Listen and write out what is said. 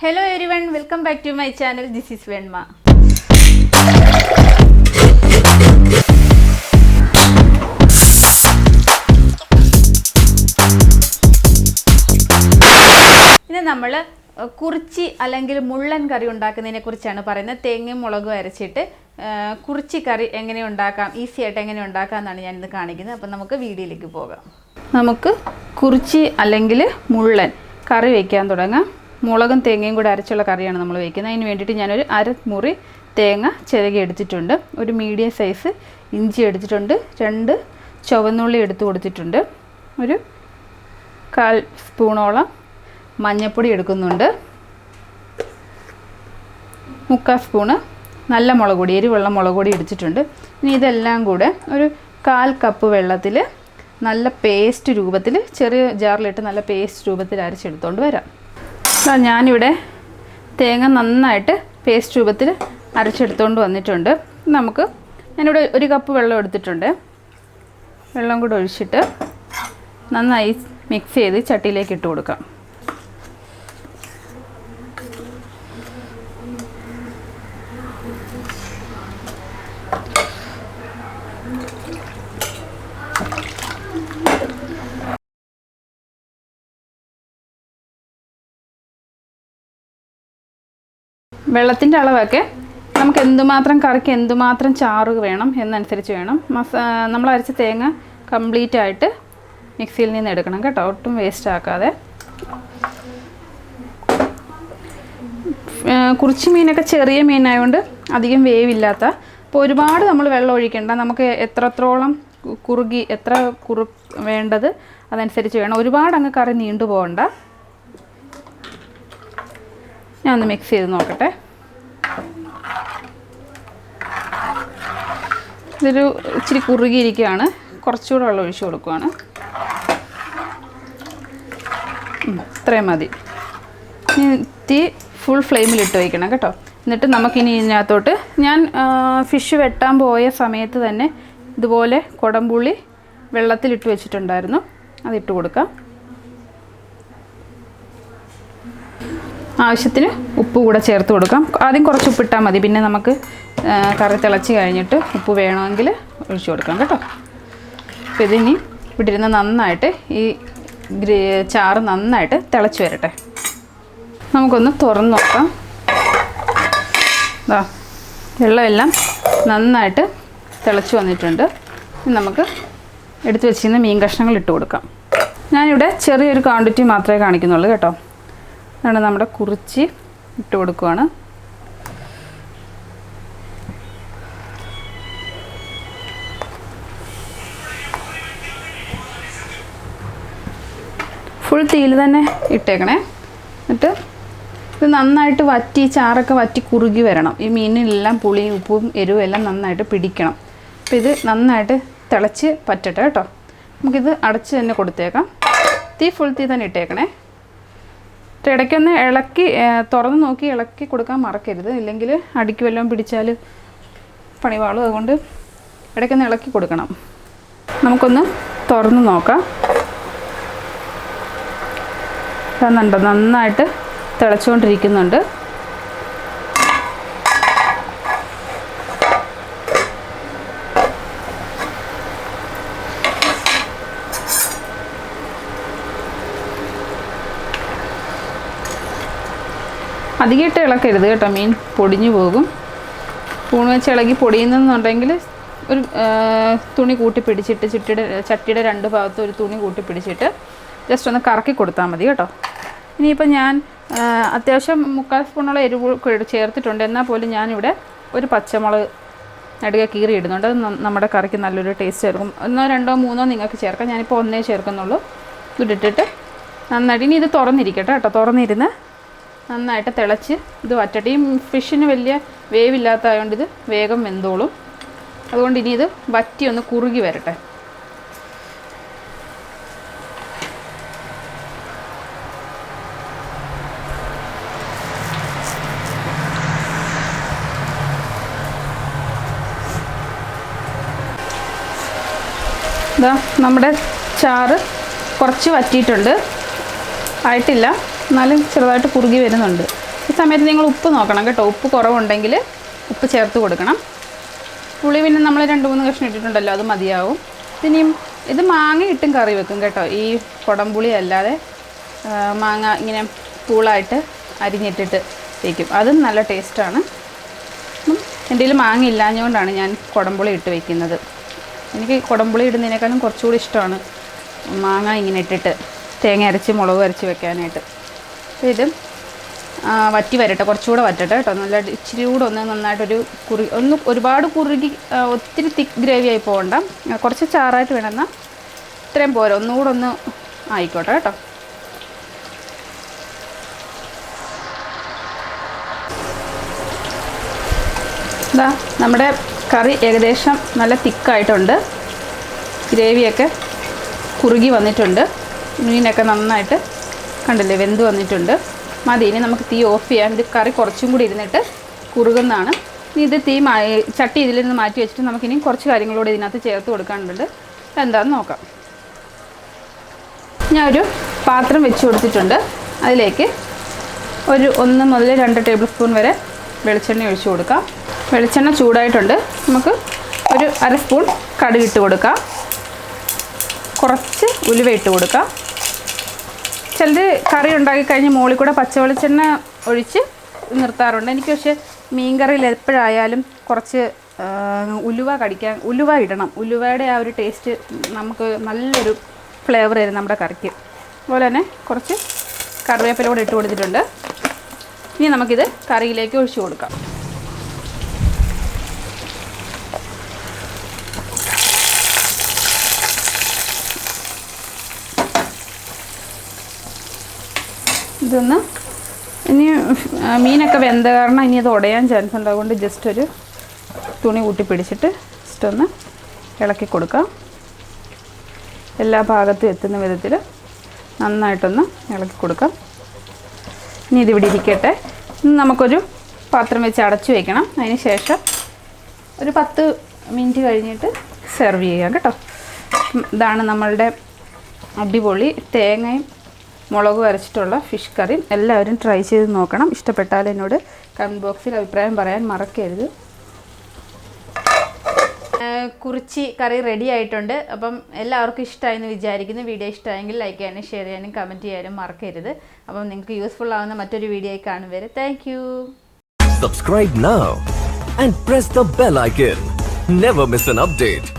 Hello everyone, welcome back to my channel. This is Venma. ഇന്ന് നമ്മൾ കുറിച്ചി അല്ലെങ്കിൽ മുള്ളൻ കറി ഉണ്ടാക്കുന്നതിനെ കുറിച്ചാണ് പറയുന്നത്. തേങ്ങയും മുളകും അരച്ചിട്ട് കുറിച്ചി കറി എങ്ങനെ ഉണ്ടാക്കാം, ഈസി ആയിട്ട് എങ്ങനെ ഉണ്ടാക്കാം എന്നാണ് ഞാൻ ഇന്ന് കാണിക്കുന്നത്. അപ്പോൾ നമുക്ക് വീഡിയോയിലേക്ക് പോകാം. നമുക്ക് കുറിച്ചി അല്ലെങ്കിൽ മുള്ളൻ കറി വയ്ക്കാൻ തുടങ്ങാം. മുളകും തേങ്ങയും കൂടെ അരച്ചുള്ള കറിയാണ് നമ്മൾ വയ്ക്കുന്നത്. അതിന് വേണ്ടിയിട്ട് ഞാനൊരു അരമുറി തേങ്ങ ചിരകി എടുത്തിട്ടുണ്ട്, ഒരു മീഡിയം സൈസ് ഇഞ്ചി എടുത്തിട്ടുണ്ട്, 2 ചുവന്നുള്ളി എടുത്ത് കൊടുത്തിട്ടുണ്ട്, ഒരു 1/4 സ്പൂണോളം മഞ്ഞൾപ്പൊടി എടുക്കുന്നുണ്ട്, 3/4 സ്പൂണ് നല്ല മുളക് പൊടി, എരിവുള്ള മുളക് പൊടി എടുത്തിട്ടുണ്ട്. ഇനി ഇതെല്ലാം കൂടെ ഒരു 1/4 കപ്പ് വെള്ളത്തിൽ നല്ല പേസ്റ്റ് രൂപത്തിൽ, ചെറിയ ജാറിലിട്ട് നല്ല പേസ്റ്റ് രൂപത്തിൽ അരച്ചെടുത്തുകൊണ്ട് വരാം. ഞാനിവിടെ തേങ്ങ നന്നായിട്ട് പേസ്റ്റ് രൂപത്തിൽ അരച്ചെടുത്തുകൊണ്ട് വന്നിട്ടുണ്ട്. ഞാനിവിടെ 1 കപ്പ് വെള്ളം എടുത്തിട്ടുണ്ട്. വെള്ളം കൂടെ ഒഴിച്ചിട്ട് നന്നായി മിക്സ് ചെയ്ത് ചട്ടിയിലേക്ക് ഇട്ട് കൊടുക്കാം. വെള്ളത്തിൻ്റെ അളവൊക്കെ നമുക്ക് എന്തുമാത്രം കറിക്ക് എന്തുമാത്രം ചാറ് വേണം എന്നനുസരിച്ച് വേണം. നമ്മൾ അരച്ച തേങ്ങ കംപ്ലീറ്റ് ആയിട്ട് മിക്സിയിൽ നിന്ന് എടുക്കണം കേട്ടോ, ഒട്ടും വേസ്റ്റ് ആക്കാതെ. കുറിച്ചി മീനൊക്കെ ചെറിയ മീനായതുകൊണ്ട് അധികം വേവില്ലാത്ത, അപ്പോൾ ഒരുപാട് നമ്മൾ വെള്ളം ഒഴിക്കേണ്ട. നമുക്ക് എത്രത്തോളം എത്ര വേണ്ടത് അതനുസരിച്ച് വേണം. ഒരുപാട് അങ്ങ് കറി നീണ്ടു പോകണ്ട. ഞാൻ ഒന്ന് മിക്സ് ചെയ്ത് നോക്കട്ടെ. ഇതൊരു ഇച്ചിരി കുറുകിയിരിക്കുകയാണ്, കുറച്ചുകൂടെ വെള്ളം ഒഴിച്ച് കൊടുക്കുകയാണ്. ഇത്രയും മതി. തീ ഫുൾ ഫ്ലെയിമിലിട്ട് വയ്ക്കണം കേട്ടോ. എന്നിട്ട് നമുക്കിനി ഇതിനകത്തോട്ട്, ഞാൻ ഫിഷ് വെട്ടാൻ പോയ സമയത്ത് തന്നെ ഇതുപോലെ കുടംപുളി വെള്ളത്തിലിട്ട് വെച്ചിട്ടുണ്ടായിരുന്നു, അതിട്ട് കൊടുക്കാം. ആവശ്യത്തിന് ഉപ്പ് കൂടെ ചേർത്ത് കൊടുക്കാം. ആദ്യം കുറച്ച് ഉപ്പിട്ടാൽ മതി, പിന്നെ നമുക്ക് കറി തിളച്ച് കഴിഞ്ഞിട്ട് ഉപ്പ് വേണമെങ്കിൽ ഒഴിച്ചു കൊടുക്കാം കേട്ടോ. അപ്പോൾ ഇതിനി ഇവിടെ ഇരുന്ന് നന്നായിട്ട് ഈ ചാറ് നന്നായിട്ട് തിളച്ച് വരട്ടെ. നമുക്കൊന്ന് തുറന്ന് നോക്കാം. വെള്ളമെല്ലാം നന്നായിട്ട് തിളച്ച് വന്നിട്ടുണ്ട്. നമുക്ക് എടുത്ത് വെച്ചിരുന്ന മീൻ കഷ്ണങ്ങൾ ഇട്ട് കൊടുക്കാം. ഞാനിവിടെ ചെറിയൊരു ക്വാണ്ടിറ്റി മാത്രമേ കാണിക്കുന്നുള്ളൂ കേട്ടോ. അതാണ് നമ്മുടെ കുറിച്ചി ഇട്ട് കൊടുക്കുകയാണ്. ഫുൾ തീയിൽ തന്നെ ഇട്ടേക്കണേ. എന്നിട്ട് ഇത് നന്നായിട്ട് വറ്റി, ചാറൊക്കെ വറ്റി കുറുകി വരണം. ഈ മീനിലെല്ലാം പുളിയും ഉപ്പും എരിവും എല്ലാം നന്നായിട്ട് പിടിക്കണം. അപ്പോൾ ഇത് നന്നായിട്ട് തിളച്ച് പറ്റട്ടെ കേട്ടോ. നമുക്കിത് അടച്ച് തന്നെ കൊടുത്തേക്കാം. ഫുൾ തീ തന്നെ ഇട്ടേക്കണേ. ഇടയ്ക്കൊന്ന് ഇളക്കി, തുറന്ന് നോക്കി ഇളക്കി കൊടുക്കാൻ മറക്കരുത്, ഇല്ലെങ്കിൽ അടിക്ക് വല്ലതും പിടിച്ചാൽ പണിവാളും. അതുകൊണ്ട് ഇടയ്ക്കൊന്ന് ഇളക്കി കൊടുക്കണം. നമുക്കൊന്ന് തുറന്ന് നോക്കാം. കാണുന്നുണ്ടോ, നന്നായിട്ട് തിളച്ചുകൊണ്ടിരിക്കുന്നുണ്ട്. അധികമായിട്ട് ഇളക്കരുത് കേട്ടോ, മീൻ പൊടിഞ്ഞു പോകും. സ്പൂൺ വെച്ച് ഇളകി പൊടിയുന്നെന്നുണ്ടെങ്കിൽ ഒരു തുണി കൂട്ടി പിടിച്ചിട്ട്, ചട്ടിയുടെ 2 ഭാഗത്തും ഒരു തുണി കൂട്ടി പിടിച്ചിട്ട് ജസ്റ്റ് ഒന്ന് കറക്കി കൊടുത്താൽ മതി കേട്ടോ. ഇനിയിപ്പോൾ ഞാൻ അത്യാവശ്യം 3/4 സ്പൂണോളം എരിവ് ചേർത്തിട്ടുണ്ട്. എന്നാൽ പോലും ഞാനിവിടെ ഒരു പച്ചമുളക് നടുക കീറി ഇടുന്നുണ്ട്. അത് നമ്മുടെ കറിക്ക് നല്ലൊരു ടേസ്റ്റ് ചേർക്കും. 1, 2, 3 നിങ്ങൾക്ക് ചേർക്കാം. ഞാനിപ്പോൾ 1 ചേർക്കുന്നുള്ളൂ. ഇതിട്ടിട്ട് നന്നായിട്ട് ഇനി ഇത് തുറന്നിരിക്കട്ടെ കേട്ടോ. തുറന്നിരുന്ന് നന്നായിട്ട് തിളച്ച് ഇത് വറ്റട്ടെ. ഈ ഫിഷിന് വലിയ വേവില്ലാത്തതുകൊണ്ട് ഇത് വേഗം വെന്തോളും. അതുകൊണ്ട് ഇനി ഇത് വറ്റി ഒന്ന് കുറുകി വരട്ടെ. നമ്മുടെ ചാറ് കുറച്ച് വറ്റിയിട്ടുണ്ട്, ആയിട്ടില്ല, എന്നാലും ചെറുതായിട്ട് കുറുകി വരുന്നുണ്ട്. ഈ സമയത്ത് നിങ്ങൾ ഉപ്പ് നോക്കണം കേട്ടോ. ഉപ്പ് കുറവുണ്ടെങ്കിൽ ഉപ്പ് ചേർത്ത് കൊടുക്കണം. പുളി പിന്നെ നമ്മൾ 2-3 കഷ്ണം ഇട്ടിട്ടുണ്ടല്ലോ, അത് മതിയാവും. ഇനിയും ഇത് മാങ്ങ ഇട്ടും കറി വെക്കും കേട്ടോ. ഈ കുടംപുളി അല്ലാതെ മാങ്ങ ഇങ്ങനെ പൂളായിട്ട് അരിഞ്ഞിട്ടിട്ട് വയ്ക്കും. അതും നല്ല ടേസ്റ്റാണ്. എൻ്റെ കയ്യിൽ മാങ്ങ ഇല്ലാഞ്ഞുകൊണ്ടാണ് ഞാൻ കുടംപുളി ഇട്ട് വയ്ക്കുന്നത്. എനിക്ക് കുടംപുളി ഇടുന്നതിനേക്കാളും കുറച്ചുകൂടി ഇഷ്ടമാണ് മാങ്ങ ഇങ്ങനെ ഇട്ടിട്ട് തേങ്ങ അരച്ച് മുളക് അരച്ച് വെക്കാനായിട്ട്. ഇത് വറ്റി വരട്ടെ, കുറച്ചുകൂടെ വറ്റട്ടെ കേട്ടോ. നല്ല ഇച്ചിരി കൂടെ ഒന്ന് നന്നായിട്ടൊരു ഒരുപാട് കുറുകി ഒത്തിരി തിക്ക് ഗ്രേവി ആയി പോകണ്ട, കുറച്ച് ചാറായിട്ട് വേണമെന്നാൽ ഇത്രയും പോരാ, ഒന്നുകൂടെ ഒന്ന് ആയിക്കോട്ടെ കേട്ടോ. ഇതാ നമ്മുടെ കറി ഏകദേശം നല്ല തിക്കായിട്ടുണ്ട്. ഗ്രേവിയൊക്കെ കുറുകി വന്നിട്ടുണ്ട്. മീനൊക്കെ നന്നായിട്ട് കണ്ടില്ലേ വെന്ത് വന്നിട്ടുണ്ട്. മതി, ഇനി നമുക്ക് തീ ഓഫ് ചെയ്യാം. ഇത് കറി കുറച്ചും കൂടി ഇരുന്നിട്ട് കുറുകുന്നതാണ്. ഇനി ഇത് ചട്ടി ഇതിൽ നിന്ന് മാറ്റി വെച്ചിട്ട് നമുക്കിനി കുറച്ച് കാര്യങ്ങളോട് ഇതിനകത്ത് ചേർത്ത് കൊടുക്കാനുണ്ട്. എന്താണെന്ന് നോക്കാം. ഞാൻ ഒരു പാത്രം വെച്ച് കൊടുത്തിട്ടുണ്ട്. അതിലേക്ക് ഒരു 1 മുതൽ 2 ടേബിൾ സ്പൂൺ വരെ വെളിച്ചെണ്ണ ഒഴിച്ച് കൊടുക്കാം. വെളിച്ചെണ്ണ ചൂടായിട്ടുണ്ട്. നമുക്ക് ഒരു 1/2 സ്പൂൺ കടുക് ഇട്ട് കൊടുക്കാം. കുറച്ച് ഉലുവ ഇട്ട് കൊടുക്കാം. ചിലർ കറി ഉണ്ടാക്കി കഴിഞ്ഞ് മുകളിൽ കൂടെ പച്ച വെളിച്ചെണ്ണ ഒഴിച്ച് നിർത്താറുണ്ട്. എനിക്ക് പക്ഷേ മീൻ കറിയിൽ എപ്പോഴായാലും കുറച്ച് ഉലുവ ഇടണം. ഉലുവയുടെ ആ ഒരു ടേസ്റ്റ് നമുക്ക് നല്ലൊരു ഫ്ലേവർ ആയിരുന്നു നമ്മുടെ കറിക്ക്. അതുപോലെ തന്നെ കുറച്ച് കറിവേപ്പില കൂടെ ഇട്ട് കൊടുത്തിട്ടുണ്ട്. ഇനി നമുക്കിത് കറിയിലേക്ക് ഒഴിച്ച് കൊടുക്കാം. ഇതൊന്ന് ഇനി മീനൊക്കെ വെന്ത കാരണം ഇനി അത് ഉടയാൻ ചാൻസ് ഉണ്ട്. അതുകൊണ്ട് ജസ്റ്റ് ഒരു തുണി കൂട്ടി പിടിച്ചിട്ട് ജസ്റ്റ് ഒന്ന് ഇളക്കി കൊടുക്കാം. എല്ലാ ഭാഗത്തും എത്തുന്ന വിധത്തിൽ നന്നായിട്ടൊന്ന് ഇളക്കി കൊടുക്കാം. ഇനി ഇതിവിടെ ഇരിക്കട്ടെ. ഇനി നമുക്കൊരു പാത്രം വെച്ച് അടച്ചു വയ്ക്കണം. അതിന് ശേഷം ഒരു 10 മിനിറ്റ് കഴിഞ്ഞിട്ട് സെർവ് ചെയ്യാം കേട്ടോ. ഇതാണ് നമ്മളുടെ അടിപൊളി തേങ്ങയും മുളക് അരച്ചിട്ടുള്ള ഫിഷ് കറി. എല്ലാവരും ട്രൈ ചെയ്ത് നോക്കണം. ഇഷ്ടപ്പെട്ടാൽ എന്നോട് കമൻറ്റ് ബോക്സിൽ അഭിപ്രായം പറയാൻ മറക്കരുത്. കുറിച്ചി കറി റെഡി ആയിട്ടുണ്ട്. അപ്പം എല്ലാവർക്കും ഇഷ്ടമായെന്ന് വിചാരിക്കുന്നു. വീഡിയോ ഇഷ്ടമായെങ്കിൽ ലൈക്ക് ചെയ്യാനും ഷെയർ ചെയ്യാനും കമൻറ്റ് ചെയ്യാനും മറക്കരുത്. അപ്പം നിങ്ങൾക്ക് യൂസ്ഫുൾ ആവുന്ന മറ്റൊരു വീഡിയോയിൽ കാണും വരെ thank you. Subscribe now and press the bell icon. Never miss an update.